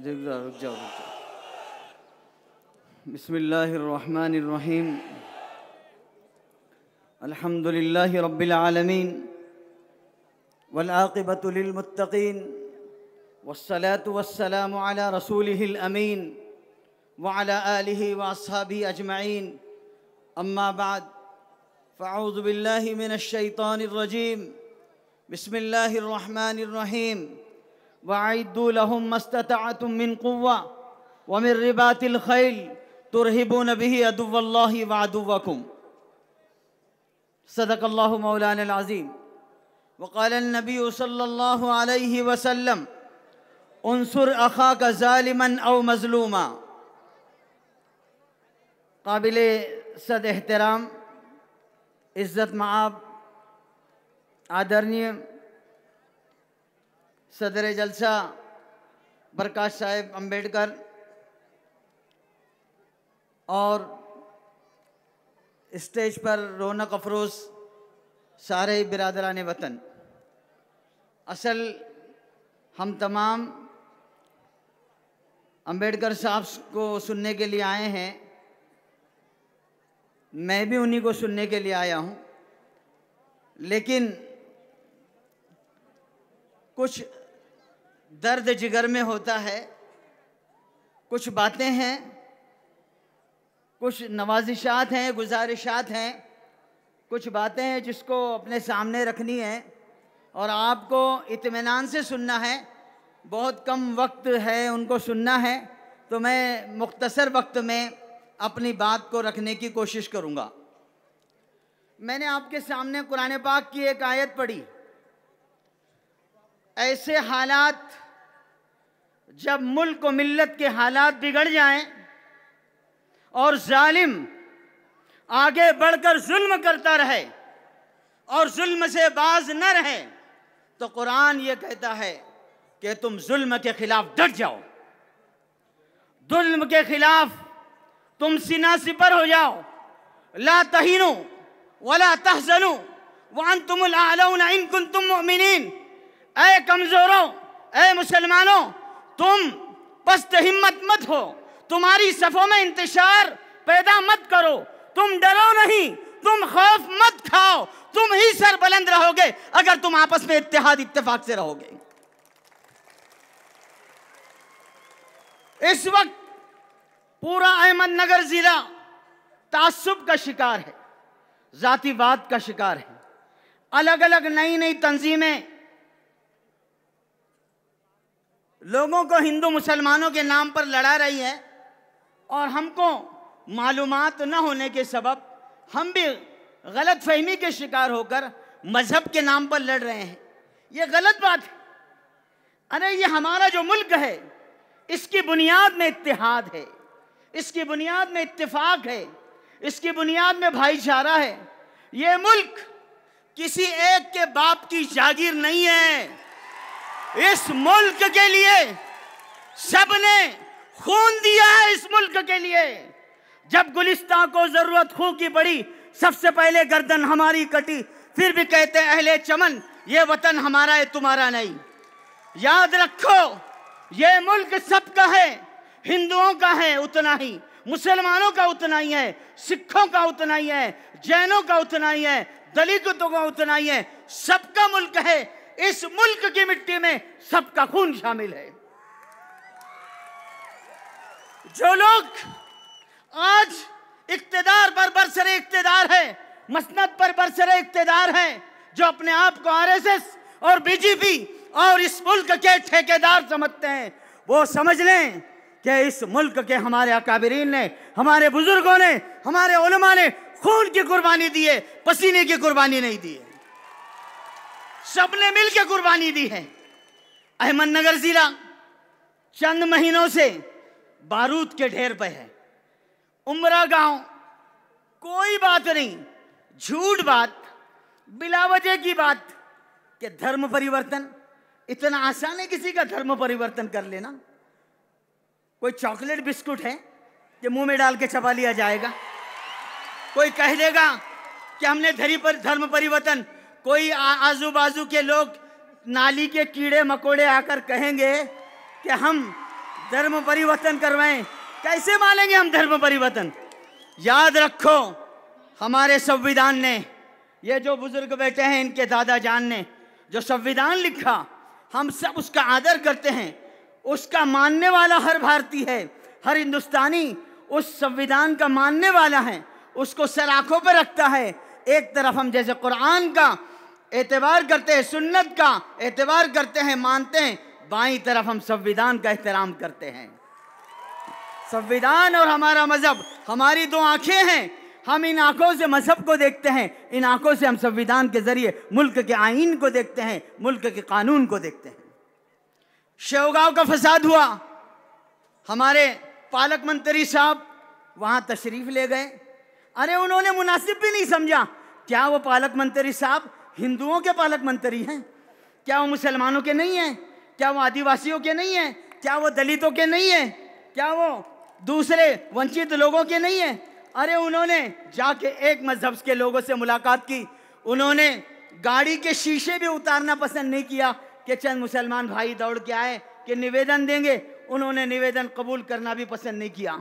रुक जाओ रुक जाओ रुक जाओ। बिस्मिल्लाहिर्रहमानिर्रहीम। अल्हम्दुलिल्लाहि रब्बिल आलमीन वल आक़िबतु लिल मुत्तक़ीन वस्सलातु वस्सलामु अला रसूलिहिल अमीन व अला आलिहि व अस्हाबिहि अजमईन। अम्मा बाद फ़अऊज़ु बिल्लाहि मिनश शैतानिर रजीम। बिस्मिल्लाहिर्रहमानिर्रहीम। वअइद्दू लहुम मस्ततअतुम मिन कुव्वा व मिन रिबातिल खैल तुरहिबून बिही अदुव्वल्लाहि व अदुव्वकुम। सदक़ल्लाहु मौलानल अज़ीम। वक़ालन नबिय्यु सल्लल्लाहु अलैहि वसल्लम उन्सुर अख़ाक ज़ालिमन औ मज़लूमा। काबिले सद एहतराम इज़्ज़त मआब आदरणीय सदर जलसा प्रकाश साहिब अम्बेडकर और स्टेज पर रौनक अफरोज़ सारे बिरादरान वतन, असल हम तमाम अम्बेडकर साहब को सुनने के लिए आए हैं। मैं भी उन्हीं को सुनने के लिए आया हूँ, लेकिन कुछ दर्द जिगर में होता है, कुछ बातें हैं, कुछ नवाजिशात हैं, गुजारिशात हैं, कुछ बातें हैं जिसको अपने सामने रखनी है और आपको इत्मीनान से सुनना है। बहुत कम वक्त है उनको सुनना है, तो मैं मुख्तसर वक्त में अपनी बात को रखने की कोशिश करूँगा। मैंने आपके सामने कुरान पाक की एक आयत पढ़ी। ऐसे हालात जब मुल्क व मिल्लत के हालात बिगड़ जाएं और जालिम आगे बढ़कर जुल्म करता रहे और जुल्म से बाज न रहे, तो कुरान ये कहता है कि तुम जुल्म के खिलाफ डट जाओ, जुल्म के खिलाफ तुम सीना सिपर हो जाओ। ला तहीनु वला तहज़नु व अंतुमुल आलौना इन कुंतुम मुमिनीन। ऐ कमजोरों, ऐ मुसलमानों, तुम पस्त हिम्मत मत हो, तुम्हारी सफ़ों में इंतशार पैदा मत करो, तुम डरो नहीं, तुम खौफ मत खाओ, तुम ही सर बुलंद रहोगे अगर तुम आपस में इत्तेहाद इत्तेफाक से रहोगे। इस वक्त पूरा अहमदनगर जिला तासुब का शिकार है, जातिवाद का शिकार है। अलग अलग नई नई तंजीमें लोगों को हिंदू मुसलमानों के नाम पर लड़ा रही है और हमको मालूमात न होने के सबब हम भी गलत फहमी के शिकार होकर मजहब के नाम पर लड़ रहे हैं। ये गलत बात है। अरे ये हमारा जो मुल्क है, इसकी बुनियाद में इत्तेहाद है, इसकी बुनियाद में इत्तेफाक है, इसकी बुनियाद में भाईचारा है। ये मुल्क किसी एक के बाप की जागीर नहीं है। इस मुल्क के लिए सबने खून दिया है। इस मुल्क के लिए जब गुलिस्तां को जरूरत खून की पड़ी, सबसे पहले गर्दन हमारी कटी, फिर भी कहते हैं अहले चमन ये वतन हमारा है तुम्हारा नहीं। याद रखो, ये मुल्क सबका है, हिंदुओं का है उतना ही, मुसलमानों का उतना ही है, सिखों का उतना ही है, जैनों का उतना ही है, दलितों का उतना ही है। सबका मुल्क है। इस मुल्क की मिट्टी में सबका खून शामिल है। जो लोग आज इक्तदार पर बरसरे इक्तदार है, मसनद पर बरसरे इक्तदार है, जो अपने आप को आरएसएस और बीजेपी और इस मुल्क के ठेकेदार समझते हैं, वो समझ लें कि इस मुल्क के हमारे अकाबिरीन ने, हमारे बुजुर्गों ने, हमारे उलमा ने खून की कुर्बानी दी है, पसीने की कुर्बानी नहीं दी है। सबने मिलकर कुर्बानी दी है। अहमदनगर जिला चंद महीनों से बारूद के ढेर पे है। उमरा गांव, कोई बात नहीं, झूठ बात, बिलावजह की बात कि धर्म परिवर्तन इतना आसान है किसी का धर्म परिवर्तन कर लेना। कोई चॉकलेट बिस्कुट है कि मुंह में डाल के चबा लिया जाएगा? कोई कह देगा कि हमने धर्म परिवर्तन, कोई आजू बाजू के लोग नाली के कीड़े मकोड़े आकर कहेंगे कि हम धर्म परिवर्तन करवाएं। कैसे मानेंगे हम धर्म परिवर्तन? याद रखो, हमारे संविधान ने, ये जो बुजुर्ग बैठे हैं इनके दादा जान ने जो संविधान लिखा, हम सब उसका आदर करते हैं। उसका मानने वाला हर भारतीय है, हर हिंदुस्तानी उस संविधान का मानने वाला है, उसको सर आंखों पर रखता है। एक तरफ हम जैसे कुरान का एतबार करते हैं, सुन्नत का एतबार करते हैं, मानते हैं, बाईं तरफ हम संविधान का एहतराम करते हैं। संविधान और हमारा मजहब हमारी दो आंखें हैं। हम इन आंखों से मजहब को देखते हैं, इन आंखों से हम संविधान के जरिए मुल्क के आईन को देखते हैं, मुल्क के कानून को देखते हैं। शेवगांव का फसाद हुआ, हमारे पालक मंत्री साहब वहां तशरीफ ले गए। अरे उन्होंने मुनासिब भी नहीं समझा। क्या वो पालक मंत्री साहब हिंदुओं के पालक मंत्री हैं? क्या वो मुसलमानों के नहीं हैं? क्या वो आदिवासियों के नहीं हैं? क्या वो दलितों के नहीं हैं? क्या वो दूसरे वंचित लोगों के नहीं हैं? अरे उन्होंने जाके एक मजहब के लोगों से मुलाकात की। उन्होंने गाड़ी के शीशे भी उतारना पसंद नहीं किया कि चंद मुसलमान भाई दौड़ के आए कि निवेदन देंगे। उन्होंने निवेदन कबूल करना भी पसंद नहीं किया।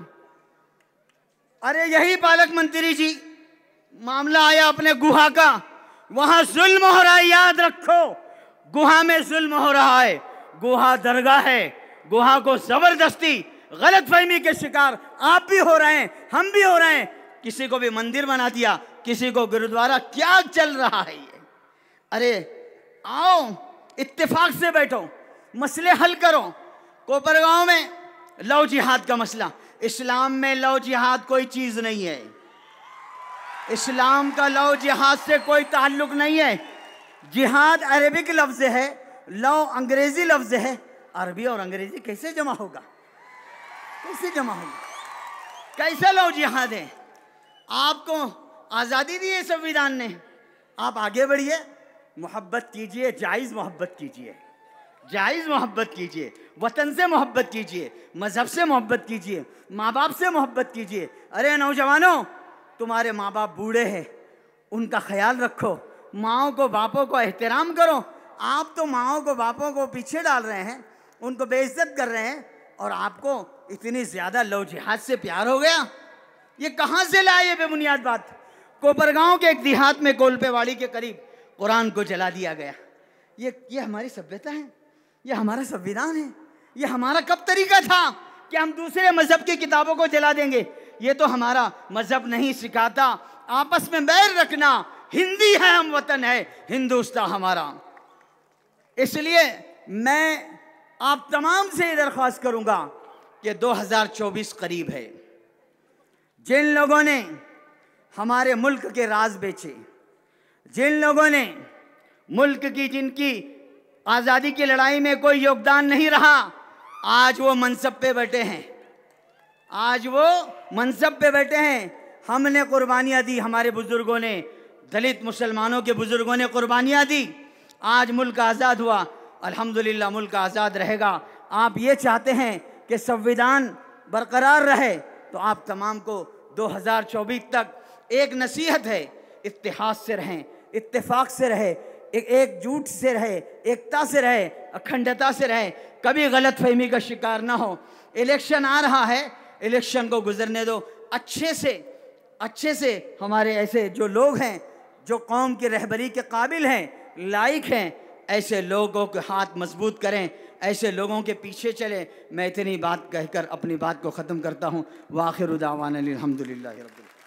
अरे यही पालक मंत्री जी, मामला आया अपने गुहा का, वहां जुल्म हो रहा है। याद रखो, गुहा में जुल्म हो रहा है। गुहा दरगाह है, गुहा को जबरदस्ती गलतफहमी के शिकार आप भी हो रहे हैं, हम भी हो रहे हैं। किसी को भी मंदिर बना दिया, किसी को गुरुद्वारा। क्या चल रहा है ये? अरे आओ, इत्तेफाक से बैठो, मसले हल करो। कोपरगांव में लव जिहाद का मसला, इस्लाम में लव जिहाद कोई चीज नहीं है। इस्लाम का लव जिहाद से कोई ताल्लुक नहीं है। जिहाद अरबिक लफ्ज है, लव अंग्रेजी लफ्ज है। अरबी और अंग्रेजी कैसे जमा होगा? कैसे जमा होगा? कैसे लव जिहाद है? आपको आज़ादी दी है संविधान ने, आप आगे बढ़िए, मोहब्बत कीजिए, जायज़ मोहब्बत कीजिए, जायज़ मोहब्बत कीजिए, वतन से मोहब्बत कीजिए, मजहब से मोहब्बत कीजिए, माँ बाप से मोहब्बत कीजिए। अरे नौजवानों, तुम्हारे माँ बाप बूढ़े हैं, उनका ख्याल रखो, माँओं को बापों को एहतराम करो। आप तो माँओं को बापों को पीछे डाल रहे हैं, उनको बेइज्जत कर रहे हैं, और आपको इतनी ज़्यादा लव जिहाद से प्यार हो गया। ये कहाँ से लाए ये बेबुनियाद बात? कोपरगांव के एक देहात में कोल्पेवाड़ी के करीब कुरान को जला दिया गया। ये हमारी सभ्यता है? ये हमारा संविधान है? ये हमारा कब तरीका था कि हम दूसरे मजहब की किताबों को जला देंगे? ये तो हमारा मजहब नहीं सिखाता। आपस में बैर रखना, हिंदी है हम वतन है, हिंदुस्तान हमारा। इसलिए मैं आप तमाम से दरख्वास्त करूंगा कि 2024 करीब है। जिन लोगों ने हमारे मुल्क के राज बेचे, जिन लोगों ने मुल्क की, जिनकी आज़ादी की लड़ाई में कोई योगदान नहीं रहा, आज वो मनसब पे बैठे हैं, आज वो मनसब पे बैठे हैं। हमने कुर्बानियाँ दी, हमारे बुजुर्गों ने, दलित मुसलमानों के बुजुर्गों ने कुर्बानियाँ दी। आज मुल्क आज़ाद हुआ, अल्हम्दुलिल्लाह मुल्क आज़ाद रहेगा। आप ये चाहते हैं कि संविधान बरकरार रहे, तो आप तमाम को 2024 तक एक नसीहत है, इत्तेहाद से रहें, इत्तेफाक से रहे, एकजुट से रहे, एकता से रहे, अखंडता से रहे, कभी गलत फहमी का शिकार ना हो। इलेक्शन आ रहा है, इलेक्शन को गुजरने दो अच्छे से। हमारे ऐसे जो लोग हैं, जो कौम की रहबरी के काबिल हैं, लायक हैं, ऐसे लोगों के हाथ मजबूत करें, ऐसे लोगों के पीछे चलें। मैं इतनी बात कहकर अपनी बात को ख़त्म करता हूँ। वाखिर दावाना अल्हम्दुलिल्लाहि रब्बिल आलमीन।